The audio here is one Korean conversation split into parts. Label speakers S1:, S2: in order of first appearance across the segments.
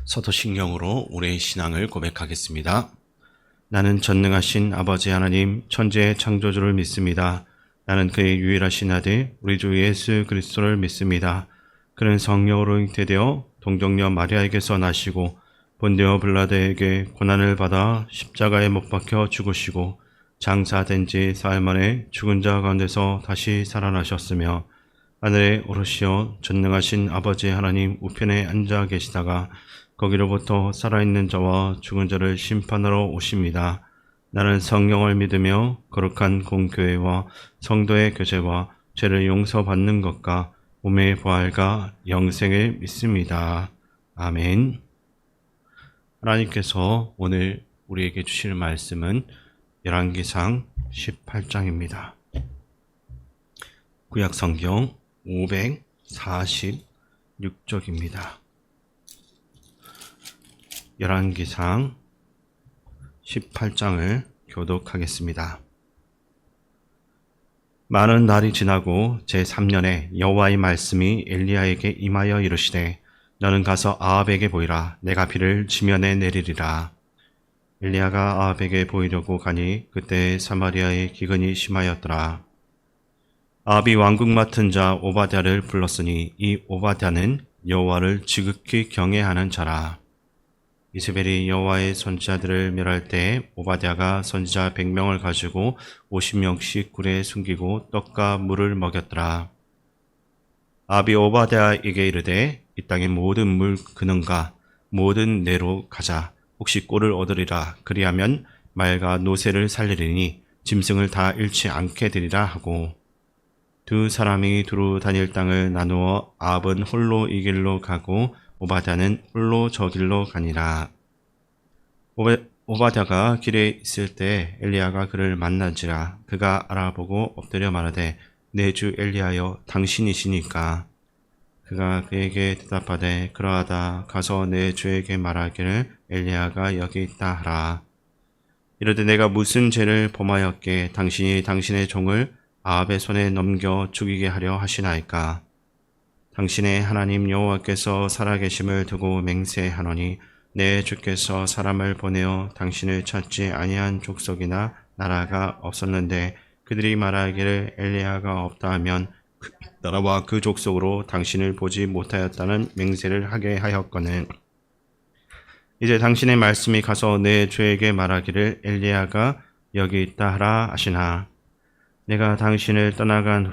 S1: 서도신경으로 우리의 신앙을 고백하겠습니다. 나는 전능하신 아버지 하나님 천지의 창조주를 믿습니다. 나는 그의 유일하신 아들 우리 주 예수 그리스도를 믿습니다. 그는 성령으로 잉태되어 동정녀 마리아에게서 나시고 본디오 빌라도에게 고난을 받아 십자가에 못 박혀 죽으시고 장사된 지 사흘 만에 죽은 자 가운데서 다시 살아나셨으며 하늘에 오르시어 전능하신 아버지 하나님 우편에 앉아 계시다가 거기로부터 살아있는 자와 죽은 자를 심판하러 오십니다. 나는 성령을 믿으며 거룩한 공교회와 성도의 교제와 죄를 용서받는 것과 몸의 부활과 영생을 믿습니다. 아멘. 하나님께서 오늘 우리에게 주실 말씀은 열왕기상 18장입니다. 구약성경 546쪽입니다. 열왕기상 18장을 교독하겠습니다. 많은 날이 지나고 제3년에 여호와의 말씀이 엘리야에게 임하여 이르시되 너는 가서 아합에게 보이라. 내가 비를 지면에 내리리라. 엘리야가 아합에게 보이려고 가니 그때 사마리아의 기근이 심하였더라. 아합이 왕궁 맡은 자 오바댜를 불렀으니 이 오바댜는 여호와를 지극히 경외하는 자라. 이세벨이 여호와의 선지자들을 멸할 때에 오바댜가 선지자 100명을 가지고 50명씩 굴에 숨기고 떡과 물을 먹였더라. 아합이 오바댜에게 이르되 이 땅의 모든 물 근원과 모든 내로 가자. 혹시 꼴을 얻으리라. 그리하면 말과 노새를 살리리니 짐승을 다 잃지 않게 되리라 하고 두 사람이 두루 다닐 땅을 나누어 아합은 홀로 이 길로 가고 오바댜는 홀로 저 길로 가니라. 오바댜가 길에 있을 때 엘리야가 그를 만난지라. 그가 알아보고 엎드려 말하되 내 주 엘리야여 당신이시니까. 그가 그에게 대답하되 그러하다. 가서 내 주에게 말하기를 엘리야가 여기 있다 하라. 이르되 내가 무슨 죄를 범하였기에 당신이 당신의 종을 아합의 손에 넘겨 죽이게 하려 하시나이까. 당신의 하나님 여호와께서 살아계심을 두고 맹세하노니 내 주께서 사람을 보내어 당신을 찾지 아니한 족속이나 나라가 없었는데 그들이 말하기를 엘리야가 없다 하면 그 나라와 그 족속으로 당신을 보지 못하였다는 맹세를 하게 하였거늘 이제 당신의 말씀이 가서 내 주에게 말하기를 엘리야가 여기 있다 하라 하시나. 내가 당신을 떠나간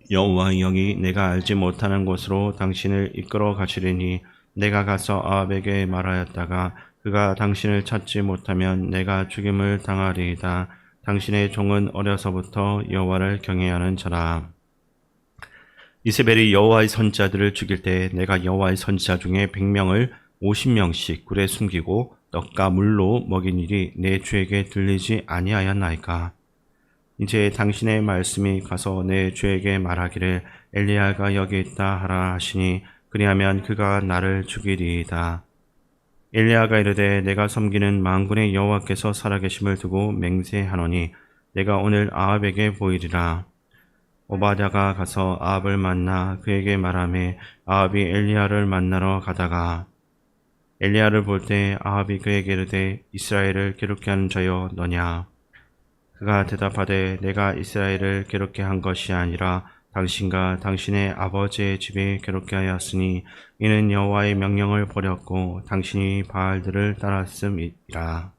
S1: 여호와의 영이 내가 알지 못하는 곳으로 당신을 이끌어 가시리니 내가 가서 아합에게 말하였다가 그가 당신을 찾지 못하면 내가 죽임을 당하리이다. 당신의 종은 어려서부터 여호와를 경외하는 자라. 이세벨이 여호와의 선지자들을 죽일 때 내가 여호와의 선지자 중에 100명을 50명씩 굴에 숨기고 떡과 물로 먹인 일이 내 주에게 들리지 아니하였나이까. 이제 당신의 말씀이 가서 내 주에게 말하기를 엘리야가 여기 있다 하라 하시니 그리하면 그가 나를 죽이리이다. 엘리야가 이르되 내가 섬기는 만군의 여호와께서 살아계심을 두고 맹세하노니 내가 오늘 아합에게 보이리라. 오바댜가 가서 아합을 만나 그에게 말하매 아합이 엘리야를 만나러 가다가 엘리야를 볼 때 아합이 그에게 이르되 이스라엘을 괴롭게 하는 자여 너냐. 그가 대답하되 내가 이스라엘을 괴롭게 한 것이 아니라 당신과 당신의 아버지의 집이 괴롭게 하였으니 이는 여호와의 명령을 버렸고 당신이 바알들을 따랐음이라.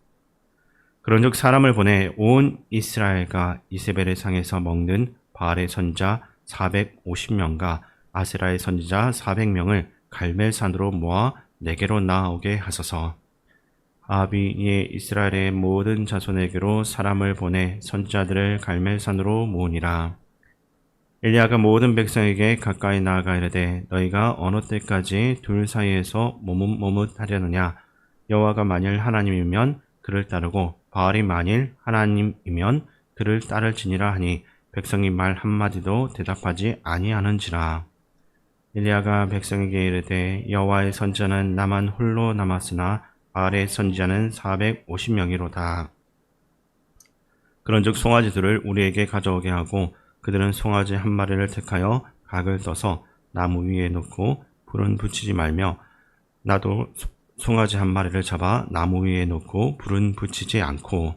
S1: 그런즉 사람을 보내 온 이스라엘과 이세벨의 상에서 먹는 바알의 선지자 450명과 아세라의 선지자 400명을 갈멜산으로 모아 내게로 나오게 하소서. 아합이 이에 이스라엘의 모든 자손에게로 사람을 보내 선지자들을 갈멜산으로 모으니라. 엘리야가 모든 백성에게 가까이 나아가 이르되 너희가 어느 때까지 둘 사이에서 모뭇모뭇하려느냐. 여호와가 만일 하나님이면 그를 따르고 바알이 만일 하나님이면 그를 따를지니라 하니 백성이 말 한마디도 대답하지 아니하는지라. 엘리야가 백성에게 이르되 여호와의 선지자는 나만 홀로 남았으나 바알의 선지자는 450명이로다. 그런즉 송아지들을 우리에게 가져오게 하고 그들은 송아지 한 마리를 택하여 각을 떠서 나무 위에 놓고 불은 붙이지 말며 나도 송아지 한 마리를 잡아 나무 위에 놓고 불은 붙이지 않고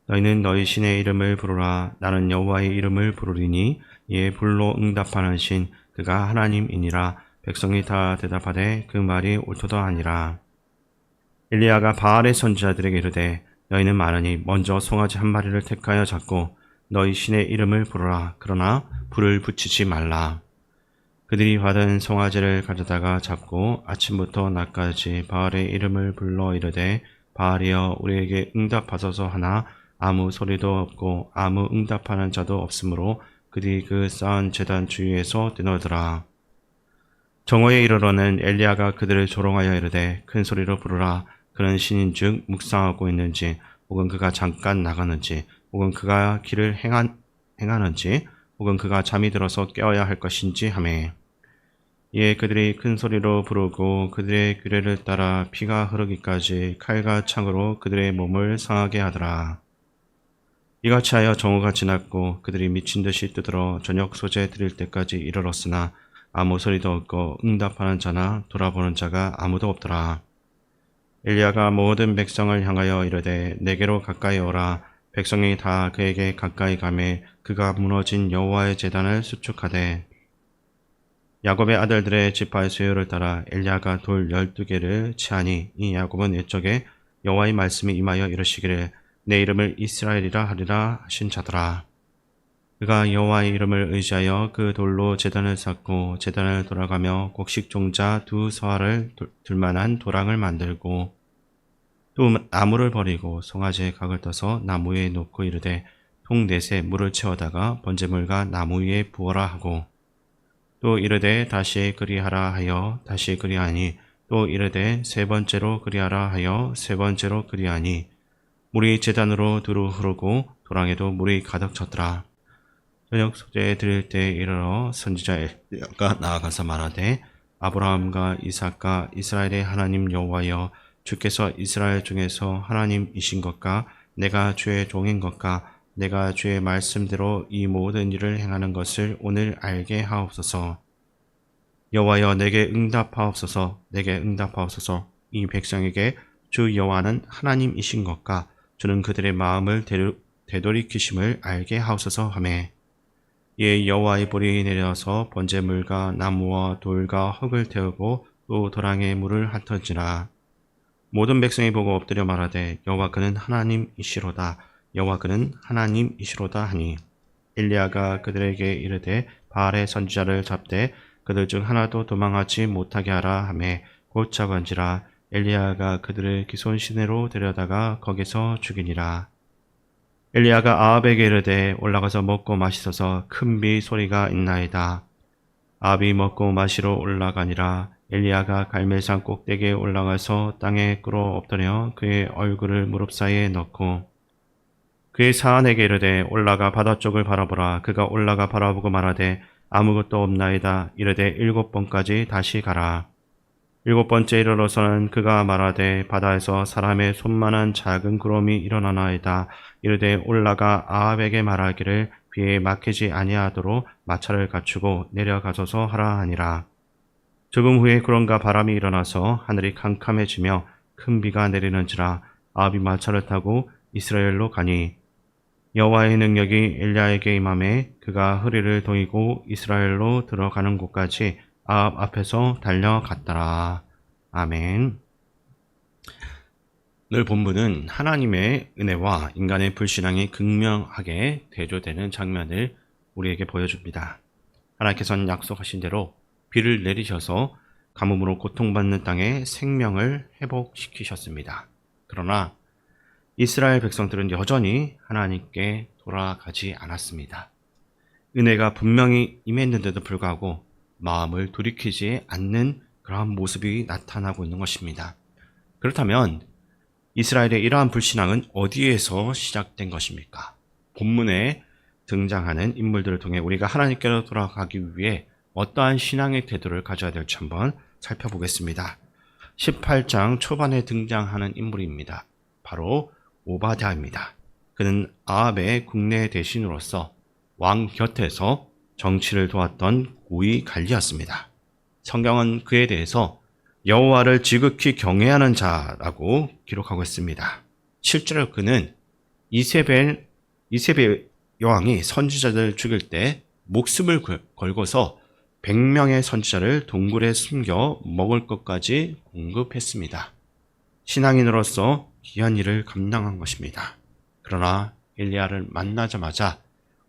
S1: 너희는 너희 신의 이름을 부르라. 나는 여호와의 이름을 부르리니 이에 불로 응답하는 신 그가 하나님이니라. 백성이 다 대답하되 그 말이 옳도다 하니라. 엘리야가 바알의 선지자들에게 이르되 너희는 많으니 먼저 송아지 한 마리를 택하여 잡고 너희 신의 이름을 부르라. 그러나 불을 붙이지 말라. 그들이 받은 송아지를 가져다가 잡고 아침부터 낮까지 바알의 이름을 불러 이르되 바알이여 우리에게 응답하소서 하나 아무 소리도 없고 아무 응답하는 자도 없으므로 그들이 그 쌓은 제단 주위에서 뛰놀더라. 정오에 이르러는 엘리야가 그들을 조롱하여 이르되 큰 소리로 부르라. 그는 신인즉 묵상하고 있는지 혹은 그가 잠깐 나가는지 혹은 그가 길을 행하는지 혹은 그가 잠이 들어서 깨어야 할 것인지 하매 이에 그들이 큰 소리로 부르고 그들의 규례를 따라 피가 흐르기까지 칼과 창으로 그들의 몸을 상하게 하더라. 이같이 하여 정오가 지났고 그들이 미친 듯이 뜨들어 저녁 소재 드릴 때까지 이르렀으나 아무 소리도 없고 응답하는 자나 돌아보는 자가 아무도 없더라. 엘리야가 모든 백성을 향하여 이르되 내게로 가까이 오라. 백성이 다 그에게 가까이 가매 그가 무너진 여호와의 제단을 수축하되 야곱의 아들들의 지파의 수요를 따라 엘리야가 돌 12개를 치하니 이 야곱은 옛적에 여호와의 말씀이 임하여 이르시기를 내 이름을 이스라엘이라 하리라 하신 자더라. 그가 여호와의 이름을 의지하여 그 돌로 제단을 쌓고 제단을 돌아가며 곡식 종자 2서알을 둘만한 도랑을 만들고 또 나무를 버리고 송아지의 각을 떠서 나무 위에 놓고 이르되 통 넷에 물을 채워다가 번제물과 나무 위에 부어라 하고 또 이르되 다시 그리하라 하여 다시 그리하니 또 이르되 세 번째로 그리하라 하여 세 번째로 그리하니 물이 제단으로 두루 흐르고 도랑에도 물이 가득 찼더라. 저녁 소재에 드릴 때에 이르러 선지자 엘리야가 나아가서 말하되 아브라함과 이삭과 이스라엘의 하나님 여호와여 주께서 이스라엘 중에서 하나님이신 것과 내가 주의 종인 것과 내가 주의 말씀대로 이 모든 일을 행하는 것을 오늘 알게 하옵소서. 여호와여 내게 응답하옵소서. 내게 응답하옵소서. 이 백성에게 주 여호와는 하나님이신 것과 주는 그들의 마음을 되돌이키심을 알게 하옵소서 하매 이에 여호와의 불이 내려서 번제물과 나무와 돌과 흙을 태우고 또 도랑에 물을 핫던지라. 모든 백성이 보고 엎드려 말하되 여호와 그는 하나님이시로다. 여호와 그는 하나님이시로다 하니 엘리야가 그들에게 이르되 바알의 선지자를 잡되 그들 중 하나도 도망하지 못하게 하라 하매 곧 잡은지라. 엘리야가 그들을 기손 시내로 데려다가 거기서 죽이니라. 엘리야가 아합에게 이르되 올라가서 먹고 마시소서. 큰 비 소리가 있나이다. 아합이 먹고 마시러 올라가니라. 엘리야가 갈멜산 꼭대기에 올라가서 땅에 꿇어 엎드려 그의 얼굴을 무릎 사이에 넣고 그의 사안에게 이르되 올라가 바다 쪽을 바라보라. 그가 올라가 바라보고 말하되 아무것도 없나이다. 이르되 7번까지 다시 가라. 7번째 이르러서는 그가 말하되 바다에서 사람의 손만한 작은 구름이 일어나나이다. 이르되 올라가 아합에게 말하기를 비에 막히지 아니하도록 마차를 갖추고 내려가소서 하라 하니라. 조금 후에 구름과 바람이 일어나서 하늘이 캄캄해지며 큰 비가 내리는지라. 아합이 마차를 타고 이스라엘로 가니 여호와의 능력이 엘리야에게 임하매 그가 허리를 동이고 이스라엘로 들어가는 곳까지 아합 앞에서 달려갔더라. 아멘. 오늘 본문은 하나님의 은혜와 인간의 불신앙이 극명하게 대조되는 장면을 우리에게 보여줍니다. 하나님께서는 약속하신 대로 비를 내리셔서 가뭄으로 고통받는 땅에 생명을 회복시키셨습니다. 그러나 이스라엘 백성들은 여전히 하나님께 돌아가지 않았습니다. 은혜가 분명히 임했는데도 불구하고 마음을 돌이키지 않는 그러한 모습이 나타나고 있는 것입니다. 그렇다면 이스라엘의 이러한 불신앙은 어디에서 시작된 것입니까? 본문에 등장하는 인물들을 통해 우리가 하나님께로 돌아가기 위해 어떠한 신앙의 태도를 가져야 될지 한번 살펴보겠습니다. 18장 초반에 등장하는 인물입니다. 바로 오바댜입니다. 그는 아합의 국내 대신으로서 왕 곁에서 정치를 도왔던 고위 관리였습니다. 성경은 그에 대해서 여호와를 지극히 경외하는 자라고 기록하고 있습니다. 실제로 그는 이세벨 여왕이 선지자들 죽일 때 목숨을 걸고서 100명의 선지자를 동굴에 숨겨 먹을 것까지 공급했습니다. 신앙인으로서 귀한 일을 감당한 것입니다. 그러나 엘리야를 만나자마자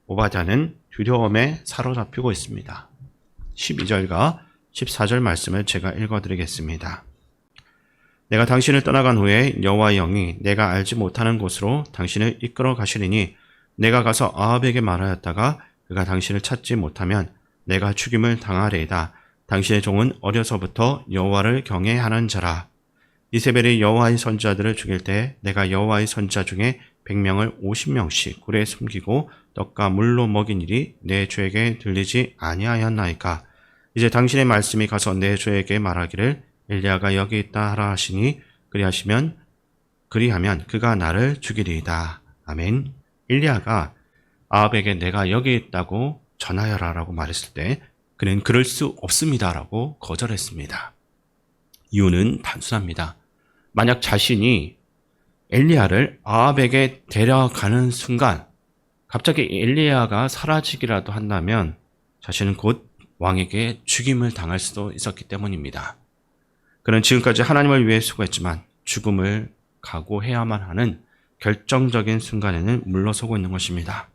S1: 오바댜는 두려움에 사로잡히고 있습니다. 12절과 14절 말씀을 제가 읽어드리겠습니다. 내가 당신을 떠나간 후에 여호와의 영이 내가 알지 못하는 곳으로 당신을 이끌어 가시리니 내가 가서 아합에게 말하였다가 그가 당신을 찾지 못하면 내가 죽임을 당하리이다. 당신의 종은 어려서부터 여호와를 경외하는 자라. 이세벨이 여호와의 선지자들을 죽일 때 내가 여호와의 선지자 중에 100명을 50명씩 굴에 숨기고 떡과 물로 먹인 일이 내 주에게 들리지 아니하였나이까. 이제 당신의 말씀이 가서 내 주에게 말하기를 엘리야가 여기 있다 하라 하시니 그리하면 그가 나를 죽이리이다. 아멘. 엘리야가 아합에게 내가 여기 있다고 전하여라 라고 말했을 때 그는 그럴 수 없습니다 라고 거절했습니다. 이유는 단순합니다. 만약 자신이 엘리야를 아합에게 데려가는 순간 갑자기 엘리야가 사라지기라도 한다면 자신은 곧 왕에게 죽임을 당할 수도 있었기 때문입니다. 그는 지금까지 하나님을 위해 수고했지만 죽음을 각오해야만 하는 결정적인 순간에는 물러서고 있는 것입니다.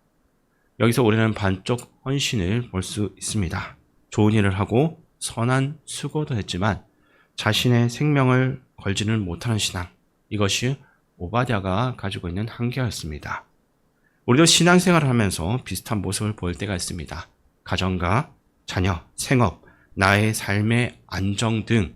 S1: 여기서 우리는 반쪽 헌신을 볼 수 있습니다. 좋은 일을 하고 선한 수고도 했지만 자신의 생명을 걸지는 못하는 신앙, 이것이 오바댜가 가지고 있는 한계였습니다. 우리도 신앙생활을 하면서 비슷한 모습을 보일 때가 있습니다. 가정과 자녀, 생업, 나의 삶의 안정 등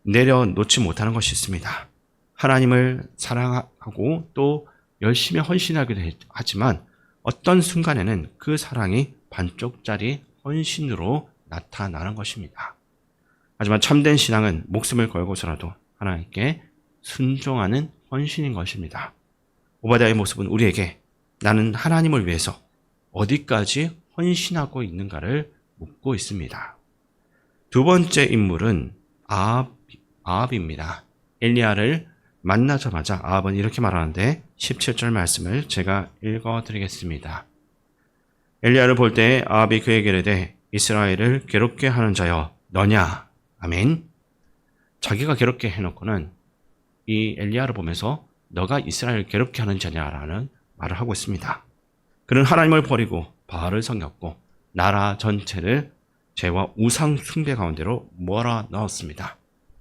S1: 내려놓지 못하는 것이 있습니다. 하나님을 사랑하고 또 열심히 헌신하기도 하지만 어떤 순간에는 그 사랑이 반쪽짜리 헌신으로 나타나는 것입니다. 하지만 참된 신앙은 목숨을 걸고서라도 하나님께 순종하는 헌신인 것입니다. 오바댜의 모습은 우리에게 나는 하나님을 위해서 어디까지 헌신하고 있는가를 묻고 있습니다. 두 번째 인물은 아합입니다. 엘리야를 만나자마자 아합은 이렇게 말하는데 17절 말씀을 제가 읽어드리겠습니다. 엘리야를 볼 때 아합이 그에게 이르되 이스라엘을 괴롭게 하는 자여 너냐? 아멘. 자기가 괴롭게 해놓고는 이 엘리야를 보면서 너가 이스라엘을 괴롭게 하는 자냐라는 말을 하고 있습니다. 그는 하나님을 버리고 바알을 섬겼고 나라 전체를 죄와 우상 숭배 가운데로 몰아넣었습니다.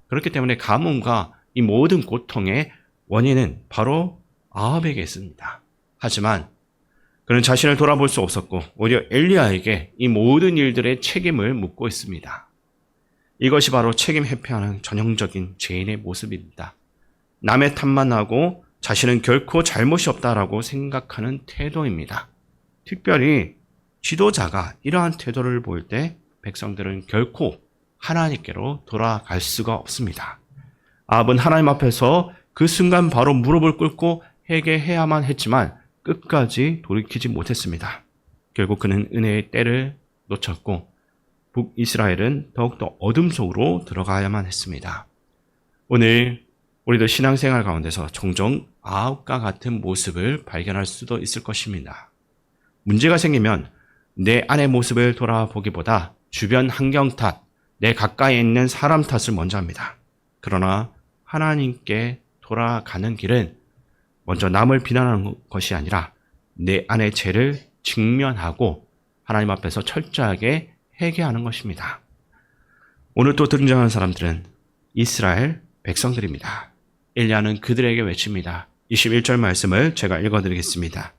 S1: 그렇기 때문에 가뭄과 이 모든 고통의 원인은 바로 아합에게 있습니다. 하지만 그는 자신을 돌아볼 수 없었고 오히려 엘리야에게 이 모든 일들의 책임을 묻고 있습니다. 이것이 바로 책임 회피하는 전형적인 죄인의 모습입니다. 남의 탓만 하고 자신은 결코 잘못이 없다라고 생각하는 태도입니다. 특별히 지도자가 이러한 태도를 보일 때 백성들은 결코 하나님께로 돌아갈 수가 없습니다. 아합은 하나님 앞에서 그 순간 바로 무릎을 꿇고 회개해야만 했지만 끝까지 돌이키지 못했습니다. 결국 그는 은혜의 때를 놓쳤고 북이스라엘은 더욱더 어둠 속으로 들어가야만 했습니다. 오늘 우리도 신앙생활 가운데서 종종 아합과 같은 모습을 발견할 수도 있을 것입니다. 문제가 생기면 내 안의 모습을 돌아보기보다 주변 환경 탓, 내 가까이 있는 사람 탓을 먼저 합니다. 그러나 하나님께 돌아가는 길은 먼저 남을 비난하는 것이 아니라 내 안의 죄를 직면하고 하나님 앞에서 철저하게 회개하는 것입니다. 오늘 또 등장하는 사람들은 이스라엘 백성들입니다. 엘리야는 그들에게 외칩니다. 21절 말씀을 제가 읽어드리겠습니다.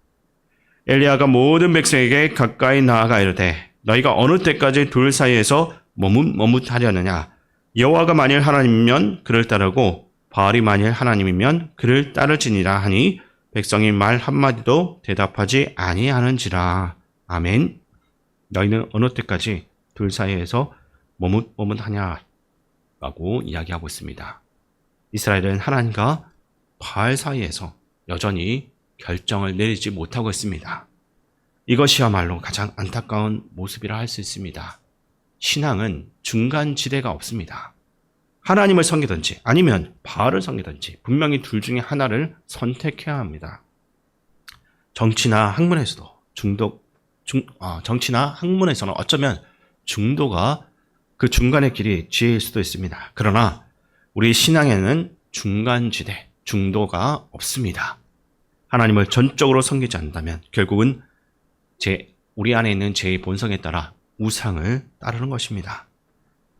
S1: 엘리야가 모든 백성에게 가까이 나아가 이르되 너희가 어느 때까지 둘 사이에서 머뭇하려느냐. 여호와가 만일 하나님이면 그를 따르고 바알이 만일 하나님이면 그를 따르지니라 하니 백성이 말 한마디도 대답하지 아니하는지라. 아멘. 너희는 어느 때까지 둘 사이에서 머뭇하냐 라고 이야기하고 있습니다. 이스라엘은 하나님과 바알 사이에서 여전히 결정을 내리지 못하고 있습니다. 이것이야말로 가장 안타까운 모습이라 할 수 있습니다. 신앙은 중간지대가 없습니다. 하나님을 섬기든지 아니면 바알을 섬기든지 분명히 둘 중에 하나를 선택해야 합니다. 정치나 학문에서도 정치나 학문에서는 어쩌면 중도가 그 중간의 길이 지혜일 수도 있습니다. 그러나 우리 신앙에는 중간지대, 중도가 없습니다. 하나님을 전적으로 섬기지 않는다면 결국은 우리 안에 있는 제 본성에 따라 우상을 따르는 것입니다.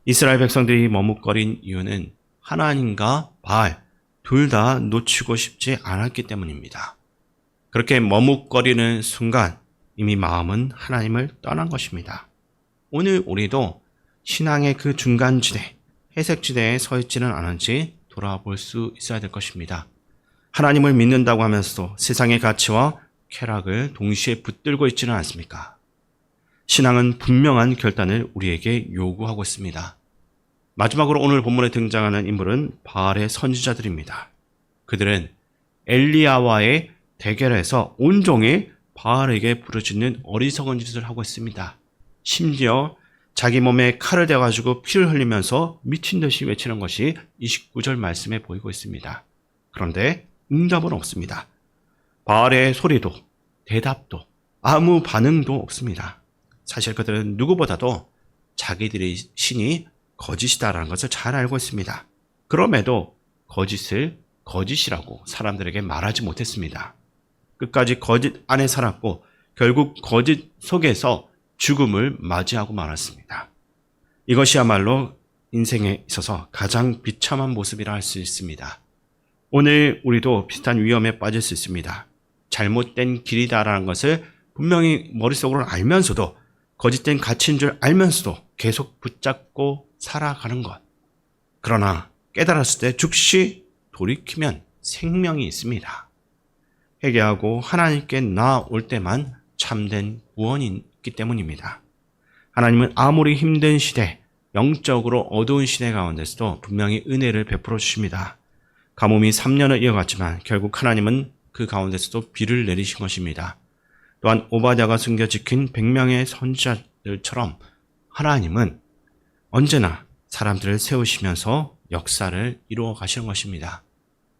S1: 이스라엘 백성들이 머뭇거린 이유는 하나님과 바알 둘 다 놓치고 싶지 않았기 때문입니다. 그렇게 머뭇거리는 순간 이미 마음은 하나님을 떠난 것입니다. 오늘 우리도 신앙의 그 중간지대, 회색지대에 서 있지는 않은지 돌아볼 수 있어야 될 것입니다. 하나님을 믿는다고 하면서도 세상의 가치와 쾌락을 동시에 붙들고 있지는 않습니까? 신앙은 분명한 결단을 우리에게 요구하고 있습니다. 마지막으로 오늘 본문에 등장하는 인물은 바알의 선지자들입니다. 그들은 엘리야와의 대결에서 온종일 바알에게 부르짖는 어리석은 짓을 하고 있습니다. 심지어 자기 몸에 칼을 대가지고 피를 흘리면서 미친 듯이 외치는 것이 29절 말씀에 보이고 있습니다. 그런데 응답은 없습니다. 바알의 소리도 대답도 아무 반응도 없습니다. 사실 그들은 누구보다도 자기들의 신이 거짓이다라는 것을 잘 알고 있습니다. 그럼에도 거짓을 거짓이라고 사람들에게 말하지 못했습니다. 끝까지 거짓 안에 살았고 결국 거짓 속에서 죽음을 맞이하고 말았습니다. 이것이야말로 인생에 있어서 가장 비참한 모습이라 할 수 있습니다. 오늘 우리도 비슷한 위험에 빠질 수 있습니다. 잘못된 길이다라는 것을 분명히 머릿속으로 알면서도 거짓된 가치인 줄 알면서도 계속 붙잡고 살아가는 것. 그러나 깨달았을 때 즉시 돌이키면 생명이 있습니다. 회개하고 하나님께 나올 때만 참된 구원이 있기 때문입니다. 하나님은 아무리 힘든 시대, 영적으로 어두운 시대 가운데서도 분명히 은혜를 베풀어 주십니다. 가뭄이 3년을 이어갔지만 결국 하나님은 그 가운데서도 비를 내리신 것입니다. 또한 오바댜가 숨겨 지킨 100명의 선지자들처럼 하나님은 언제나 사람들을 세우시면서 역사를 이루어 가시는 것입니다.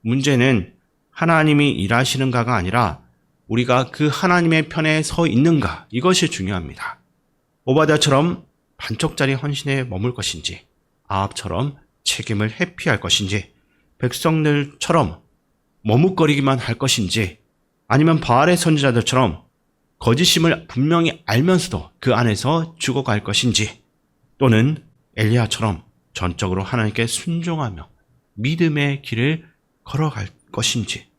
S1: 문제는 하나님이 일하시는가가 아니라 우리가 그 하나님의 편에 서 있는가, 이것이 중요합니다. 오바댜처럼 반쪽짜리 헌신에 머물 것인지, 아합처럼 책임을 회피할 것인지, 백성들처럼 머뭇거리기만 할 것인지, 아니면 바알의 선지자들처럼 거짓임을 분명히 알면서도 그 안에서 죽어갈 것인지, 또는 엘리야처럼 전적으로 하나님께 순종하며 믿음의 길을 걸어갈 것인지,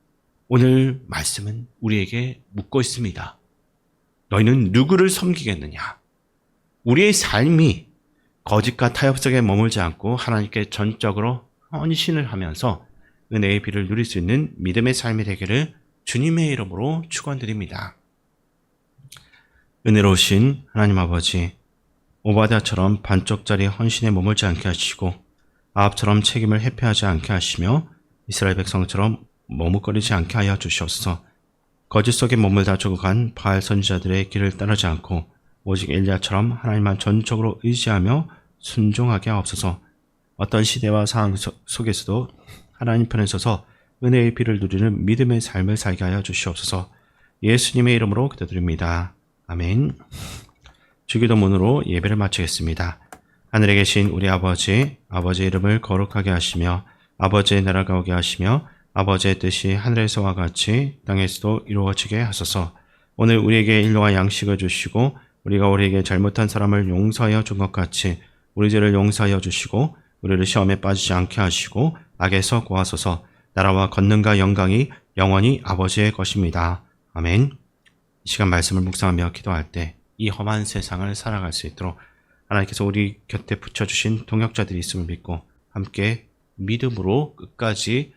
S1: 오늘 말씀은 우리에게 묻고 있습니다. 너희는 누구를 섬기겠느냐? 우리의 삶이 거짓과 타협 속에 머물지 않고 하나님께 전적으로 헌신을 하면서 은혜의 비를 누릴 수 있는 믿음의 삶이 되기를 주님의 이름으로 축원드립니다. 은혜로우신 하나님 아버지, 오바댜처럼 반쪽짜리 헌신에 머물지 않게 하시고 아합처럼 책임을 회피하지 않게 하시며 이스라엘 백성처럼 머뭇거리지 않게 하여 주시옵소서. 거짓 속에 머물다 죽어간 바알 선지자들의 길을 따르지 않고 오직 엘리야처럼 하나님만 전적으로 의지하며 순종하게 하옵소서. 어떤 시대와 상황 속에서도 하나님 편에 서서 은혜의 비를 누리는 믿음의 삶을 살게 하여 주시옵소서. 예수님의 이름으로 기도드립니다. 아멘. 주기도문으로 예배를 마치겠습니다. 하늘에 계신 우리 아버지, 아버지의 이름을 거룩하게 하시며 아버지의 나라가 오게 하시며 아버지의 뜻이 하늘에서와 같이 땅에서도 이루어지게 하소서. 오늘 우리에게 일용할 양식을 주시고 우리가 우리에게 잘못한 사람을 용서하여 준 것 같이 우리 죄를 용서하여 주시고 우리를 시험에 빠지지 않게 하시고 악에서 구하소서. 나라와 권능과 영광이 영원히 아버지의 것입니다. 아멘. 이 시간 말씀을 묵상하며 기도할 때 이 험한 세상을 살아갈 수 있도록 하나님께서 우리 곁에 붙여주신 동역자들이 있음을 믿고 함께 믿음으로 끝까지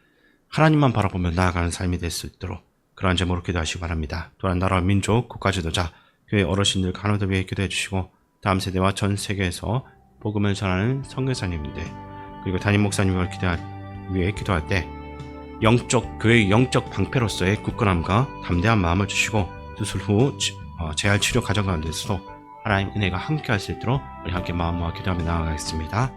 S1: 하나님만 바라보며 나아가는 삶이 될 수 있도록 그러한 제목으로 기도하시기 바랍니다. 또한 나라와 민족, 국가 지도자, 교회 어르신들, 간호들 위해 기도해 주시고 다음 세대와 전 세계에서 복음을 전하는 선교사님들 그리고 담임 목사님을 위해 기도할 때 교회의 영적 방패로서의 굳건함과 담대한 마음을 주시고 수술 후 재활 치료 과정 가운데서도 하나님 은혜가 함께 할 수 있도록 우리 함께 마음 모아 기도하며 나아가겠습니다.